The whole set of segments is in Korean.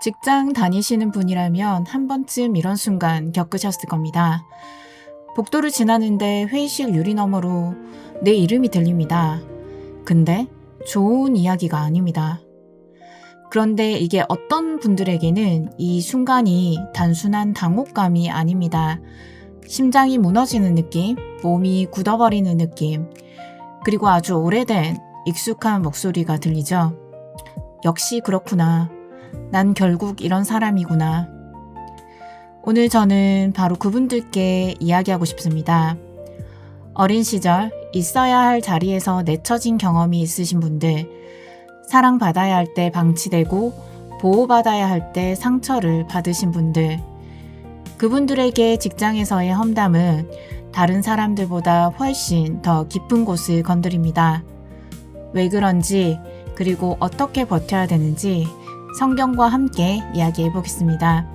직장 다니시는 분이라면 한 번쯤 이런 순간 겪으셨을 겁니다. 복도를 지나는데 회의실 유리 너머로 내 이름이 들립니다. 근데 좋은 이야기가 아닙니다. 그런데 이게 어떤 분들에게는 이 순간이 단순한 당혹감이 아닙니다. 심장이 무너지는 느낌, 몸이 굳어버리는 느낌, 그리고 아주 오래된 익숙한 목소리가 들리죠. 역시 그렇구나. 난 결국 이런 사람이구나. 오늘 저는 바로 그분들께 이야기하고 싶습니다. 어린 시절 있어야 할 자리에서 내쳐진 경험이 있으신 분들, 사랑받아야 할 때 방치되고 보호받아야 할 때 상처를 받으신 분들, 그분들에게 직장에서의 험담은 다른 사람들보다 훨씬 더 깊은 곳을 건드립니다. 왜 그런지, 그리고 어떻게 버텨야 되는지 성경과 함께 이야기해 보겠습니다.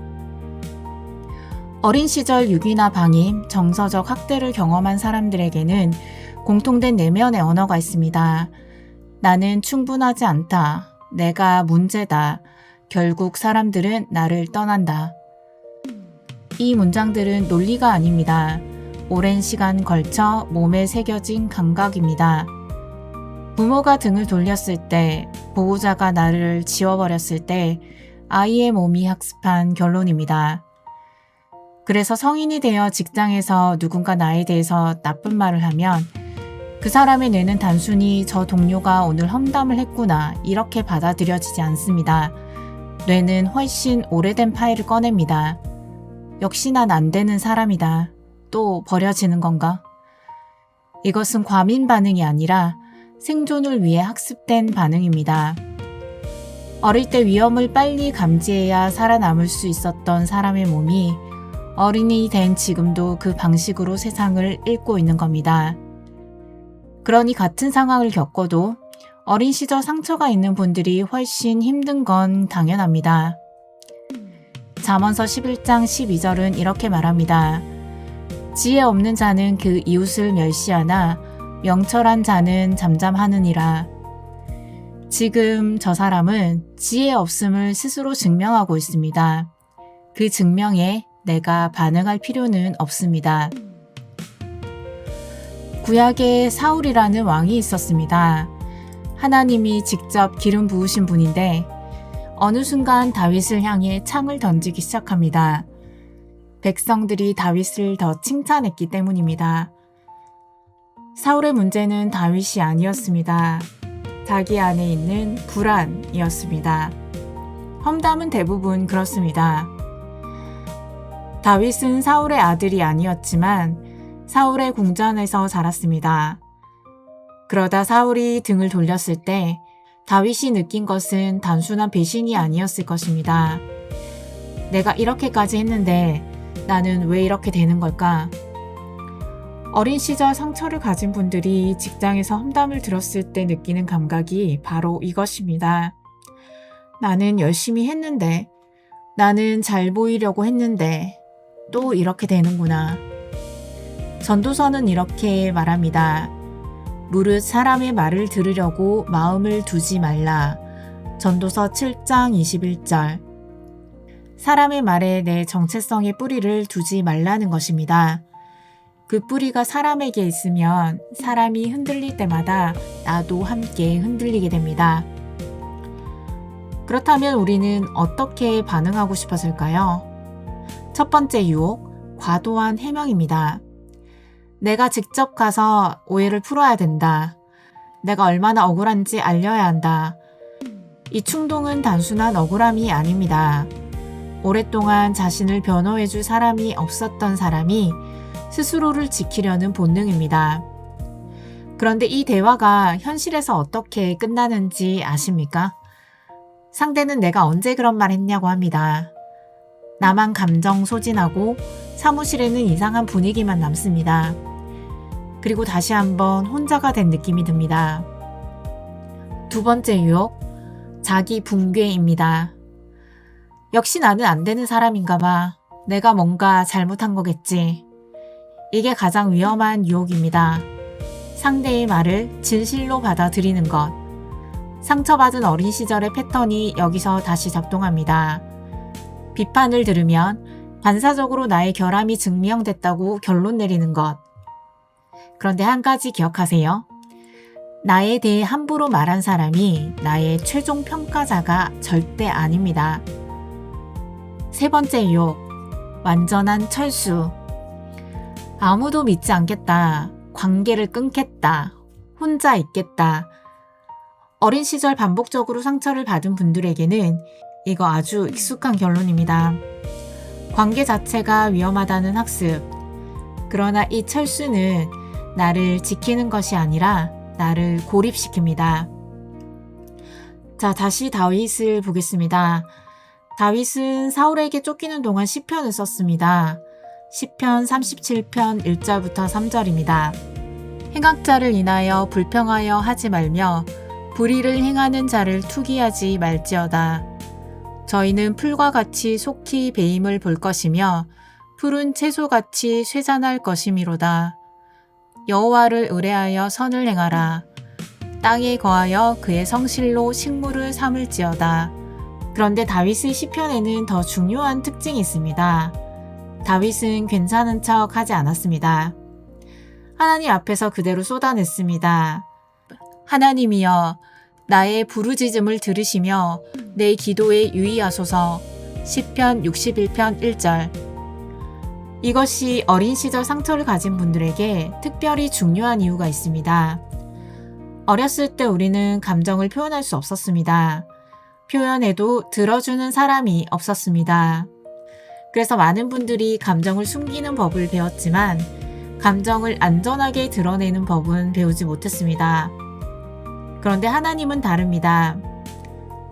어린 시절 유기나 방임, 정서적 학대를 경험한 사람들에게는 공통된 내면의 언어가 있습니다. 나는 충분하지 않다. 내가 문제다. 결국 사람들은 나를 떠난다. 이 문장들은 논리가 아닙니다. 오랜 시간 걸쳐 몸에 새겨진 감각입니다. 부모가 등을 돌렸을 때, 보호자가 나를 지워버렸을 때 아이의 몸이 학습한 결론입니다. 그래서 성인이 되어 직장에서 누군가 나에 대해서 나쁜 말을 하면 그 사람의 뇌는 단순히 저 동료가 오늘 험담을 했구나 이렇게 받아들여지지 않습니다. 뇌는 훨씬 오래된 파일을 꺼냅니다. 역시 난 안 되는 사람이다. 또 버려지는 건가? 이것은 과민 반응이 아니라 생존을 위해 학습된 반응입니다. 어릴 때 위험을 빨리 감지해야 살아남을 수 있었던 사람의 몸이 어린이 된 지금도 그 방식으로 세상을 읽고 있는 겁니다. 그러니 같은 상황을 겪어도 어린 시절 상처가 있는 분들이 훨씬 힘든 건 당연합니다. 잠언서 11장 12절은 이렇게 말합니다. 지혜 없는 자는 그 이웃을 멸시하나 명철한 자는 잠잠하느니라. 지금 저 사람은 지혜 없음을 스스로 증명하고 있습니다. 그 증명에 내가 반응할 필요는 없습니다. 구약에 사울이라는 왕이 있었습니다. 하나님이 직접 기름 부으신 분인데 어느 순간 다윗을 향해 창을 던지기 시작합니다. 백성들이 다윗을 더 칭찬했기 때문입니다. 사울의 문제는 다윗이 아니었습니다. 자기 안에 있는 불안이었습니다. 험담은 대부분 그렇습니다. 다윗은 사울의 아들이 아니었지만 사울의 궁전에서 자랐습니다. 그러다 사울이 등을 돌렸을 때 다윗이 느낀 것은 단순한 배신이 아니었을 것입니다. 내가 이렇게까지 했는데 나는 왜 이렇게 되는 걸까? 어린 시절 상처를 가진 분들이 직장에서 험담을 들었을 때 느끼는 감각이 바로 이것입니다. 나는 열심히 했는데, 나는 잘 보이려고 했는데, 또 이렇게 되는구나. 전도서는 이렇게 말합니다. 무릇 사람의 말을 들으려고 마음을 두지 말라. 전도서 7장 21절. 사람의 말에 내 정체성의 뿌리를 두지 말라는 것입니다. 그 뿌리가 사람에게 있으면 사람이 흔들릴 때마다 나도 함께 흔들리게 됩니다. 그렇다면 우리는 어떻게 반응하고 싶었을까요? 첫 번째 유혹, 과도한 해명입니다. 내가 직접 가서 오해를 풀어야 된다. 내가 얼마나 억울한지 알려야 한다. 이 충동은 단순한 억울함이 아닙니다. 오랫동안 자신을 변호해줄 사람이 없었던 사람이 스스로를 지키려는 본능입니다. 그런데 이 대화가 현실에서 어떻게 끝나는지 아십니까? 상대는 내가 언제 그런 말 했냐고 합니다. 나만 감정 소진하고 사무실에는 이상한 분위기만 남습니다. 그리고 다시 한번 혼자가 된 느낌이 듭니다. 두 번째 유혹, 자기 붕괴입니다. 역시 나는 안 되는 사람인가 봐. 내가 뭔가 잘못한 거겠지. 이게 가장 위험한 유혹입니다. 상대의 말을 진실로 받아들이는 것. 상처받은 어린 시절의 패턴이 여기서 다시 작동합니다. 비판을 들으면 반사적으로 나의 결함이 증명됐다고 결론 내리는 것. 그런데 한 가지 기억하세요. 나에 대해 함부로 말한 사람이 나의 최종 평가자가 절대 아닙니다. 세 번째 유혹, 완전한 철수. 아무도 믿지 않겠다. 관계를 끊겠다. 혼자 있겠다. 어린 시절 반복적으로 상처를 받은 분들에게는 이거 아주 익숙한 결론입니다. 관계 자체가 위험하다는 학습. 그러나 이 철수는 나를 지키는 것이 아니라 나를 고립시킵니다. 자, 다시 다윗을 보겠습니다. 다윗은 사울에게 쫓기는 동안 시편을 썼습니다. 시편 37편 1절부터 3절입니다. 행악자를 인하여 불평하여 하지 말며 불의를 행하는 자를 투기하지 말지어다. 저희는 풀과 같이 속히 배임을 볼 것이며 푸른 채소같이 쇠잔할 것이미로다. 여호와를 의뢰하여 선을 행하라. 땅에 거하여 그의 성실로 식물을 삼을지어다. 그런데 다윗의 시편에는 더 중요한 특징이 있습니다. 다윗은 괜찮은 척 하지 않았습니다. 하나님 앞에서 그대로 쏟아냈습니다. 하나님이여, 나의 부르짖음을 들으시며 내 기도에 유의하소서. 시편 61편 1절. 이것이 어린 시절 상처를 가진 분들에게 특별히 중요한 이유가 있습니다. 어렸을 때 우리는 감정을 표현할 수 없었습니다. 표현해도 들어주는 사람이 없었습니다. 그래서 많은 분들이 감정을 숨기는 법을 배웠지만 감정을 안전하게 드러내는 법은 배우지 못했습니다. 그런데 하나님은 다릅니다.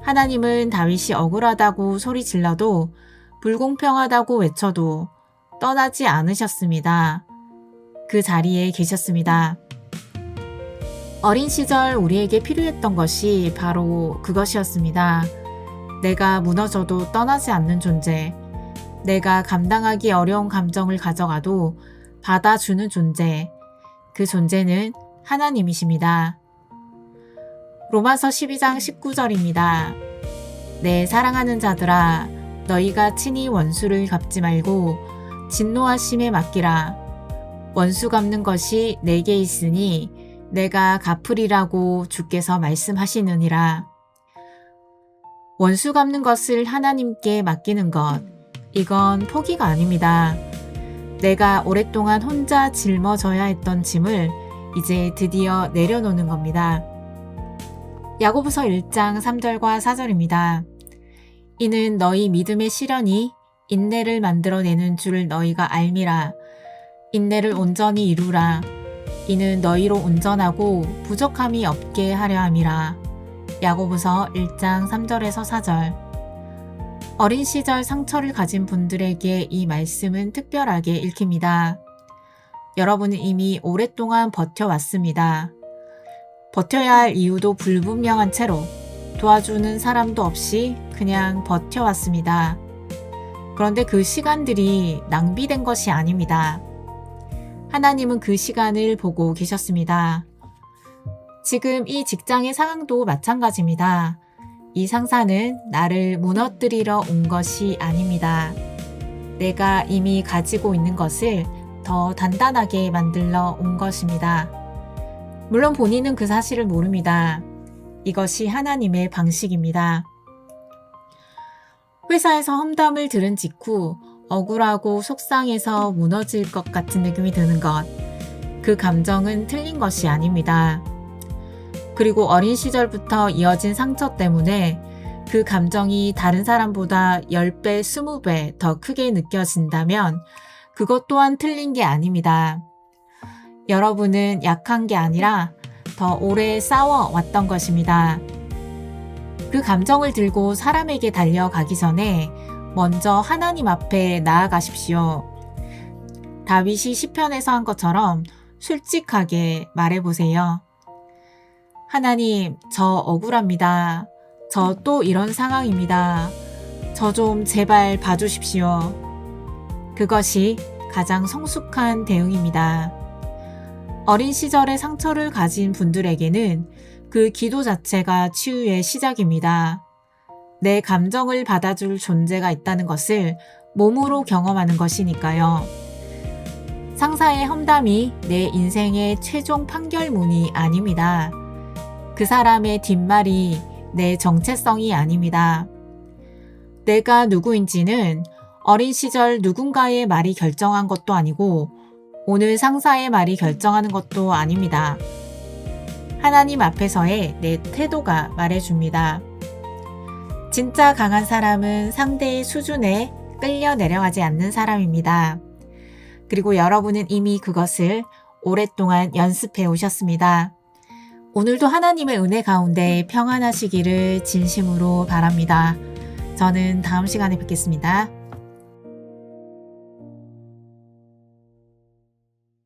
하나님은 다윗이 억울하다고 소리 질러도 불공평하다고 외쳐도 떠나지 않으셨습니다. 그 자리에 계셨습니다. 어린 시절 우리에게 필요했던 것이 바로 그것이었습니다. 내가 무너져도 떠나지 않는 존재, 내가 감당하기 어려운 감정을 가져가도 받아주는 존재, 그 존재는 하나님이십니다. 로마서 12장 19절입니다. 내 사랑하는 자들아, 너희가 친히 원수를 갚지 말고 진노하심에 맡기라. 원수 갚는 것이 내게 있으니 내가 갚으리라고 주께서 말씀하시느니라. 원수 갚는 것을 하나님께 맡기는 것, 이건 포기가 아닙니다. 내가 오랫동안 혼자 짊어져야 했던 짐을 이제 드디어 내려놓는 겁니다. 야고보서 1장 3절과 4절입니다. 이는 너희 믿음의 시련이 인내를 만들어내는 줄을 너희가 알미라. 인내를 온전히 이루라. 이는 너희로 온전하고 부족함이 없게 하려 함이라. 야고보서 1장 3절에서 4절. 어린 시절 상처를 가진 분들에게 이 말씀은 특별하게 읽힙니다. 여러분은 이미 오랫동안 버텨왔습니다. 버텨야 할 이유도 불분명한 채로 도와주는 사람도 없이 그냥 버텨왔습니다. 그런데 그 시간들이 낭비된 것이 아닙니다. 하나님은 그 시간을 보고 계셨습니다. 지금 이 직장의 상황도 마찬가지입니다. 이 상사는 나를 무너뜨리러 온 것이 아닙니다. 내가 이미 가지고 있는 것을 더 단단하게 만들러 온 것입니다. 물론 본인은 그 사실을 모릅니다. 이것이 하나님의 방식입니다. 회사에서 험담을 들은 직후 억울하고 속상해서 무너질 것 같은 느낌이 드는 것, 그 감정은 틀린 것이 아닙니다. 그리고 어린 시절부터 이어진 상처 때문에 그 감정이 다른 사람보다 10배, 20배 더 크게 느껴진다면 그것 또한 틀린 게 아닙니다. 여러분은 약한 게 아니라 더 오래 싸워왔던 것입니다. 그 감정을 들고 사람에게 달려가기 전에 먼저 하나님 앞에 나아가십시오. 다윗이 시편에서 한 것처럼 솔직하게 말해보세요. 하나님, 저 억울합니다. 저 또 이런 상황입니다. 저 좀 제발 봐주십시오. 그것이 가장 성숙한 대응입니다. 어린 시절에 상처를 가진 분들에게는 그 기도 자체가 치유의 시작입니다. 내 감정을 받아줄 존재가 있다는 것을 몸으로 경험하는 것이니까요. 상사의 험담이 내 인생의 최종 판결문이 아닙니다. 그 사람의 뒷말이 내 정체성이 아닙니다. 내가 누구인지는 어린 시절 누군가의 말이 결정한 것도 아니고 오늘 상사의 말이 결정하는 것도 아닙니다. 하나님 앞에서의 내 태도가 말해줍니다. 진짜 강한 사람은 상대의 수준에 끌려 내려가지 않는 사람입니다. 그리고 여러분은 이미 그것을 오랫동안 연습해 오셨습니다. 오늘도 하나님의 은혜 가운데 평안하시기를 진심으로 바랍니다. 저는 다음 시간에 뵙겠습니다.